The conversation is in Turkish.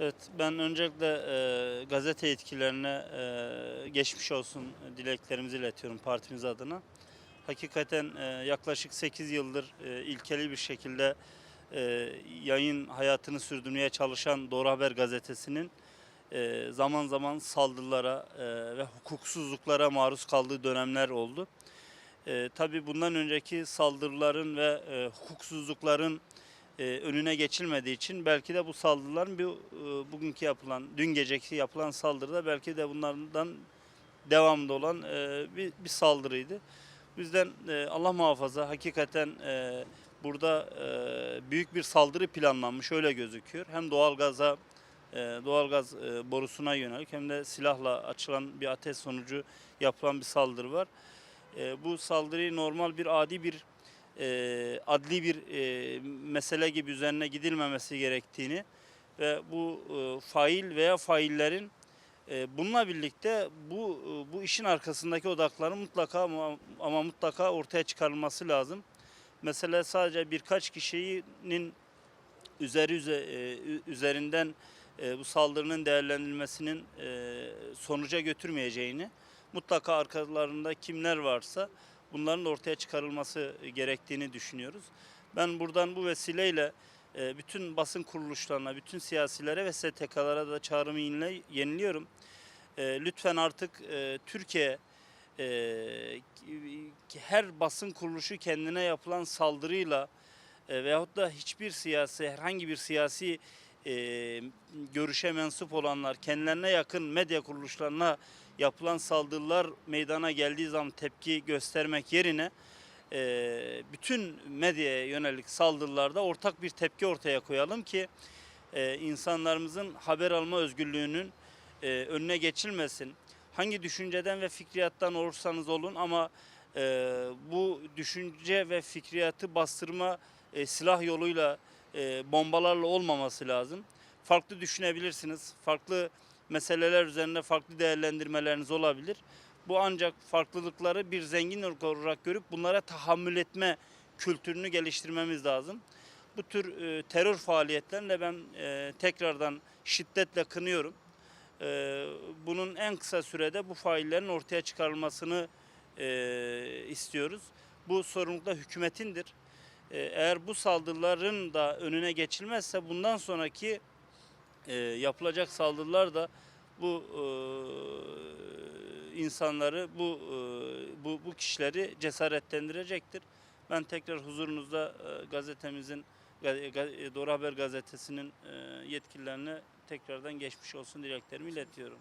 Evet, ben öncelikle gazete yetkililerine geçmiş olsun dileklerimizi iletiyorum partimiz adına. Hakikaten yaklaşık 8 yıldır ilkeli bir şekilde yayın hayatını sürdürmeye çalışan Doğru Haber Gazetesi'nin zaman zaman saldırılara ve hukuksuzluklara maruz kaldığı dönemler oldu. Tabii bundan önceki saldırıların ve hukuksuzlukların önüne geçilmediği için belki de bu saldırıların bugünkü yapılan, dün geceki yapılan saldırıda belki de bunlardan devamlı olan bir saldırıydı. Bu yüzden Allah muhafaza hakikaten burada büyük bir saldırı planlanmış öyle gözüküyor. Hem doğalgaz borusuna yönelik hem de silahla açılan bir ateş sonucu yapılan bir saldırı var. Bu saldırıyı normal adli bir mesele gibi üzerine gidilmemesi gerektiğini ve bu fail veya faillerin bununla birlikte bu işin arkasındaki odakların mutlaka ama mutlaka ortaya çıkarılması lazım. Mesela sadece birkaç kişinin üzerinden bu saldırının değerlendirilmesinin sonuca götürmeyeceğini, mutlaka arkalarında kimler varsa bunların ortaya çıkarılması gerektiğini düşünüyoruz. Ben buradan bu vesileyle bütün basın kuruluşlarına, bütün siyasilere ve STK'lara da çağrımı yeniliyorum. Lütfen artık Türkiye her basın kuruluşu kendine yapılan saldırıyla veyahut da herhangi bir siyasi e, görüşe mensup olanlar, kendilerine yakın medya kuruluşlarına yapılan saldırılar meydana geldiği zaman tepki göstermek yerine bütün medyaya yönelik saldırılarda ortak bir tepki ortaya koyalım ki insanlarımızın haber alma özgürlüğünün önüne geçilmesin. Hangi düşünceden ve fikriyattan olursanız olun ama bu düşünce ve fikriyatı bastırma silah yoluyla, bombalarla olmaması lazım. Farklı düşünebilirsiniz. Farklı meseleler üzerinde farklı değerlendirmeleriniz olabilir. Bu ancak farklılıkları bir zenginlik olarak görüp bunlara tahammül etme kültürünü geliştirmemiz lazım. Bu tür terör faaliyetlerini de ben tekrardan şiddetle kınıyorum. Bunun en kısa sürede bu faillerin ortaya çıkarılmasını istiyoruz. Bu sorumluluk da hükümetindir. Eğer bu saldırıların da önüne geçilmezse bundan sonraki yapılacak saldırılar da bu insanları, bu kişileri cesaretlendirecektir. Ben tekrar huzurunuzda gazetemizin, Doğru Haber Gazetesi'nin yetkililerine tekrardan geçmiş olsun dileklerimi iletiyorum.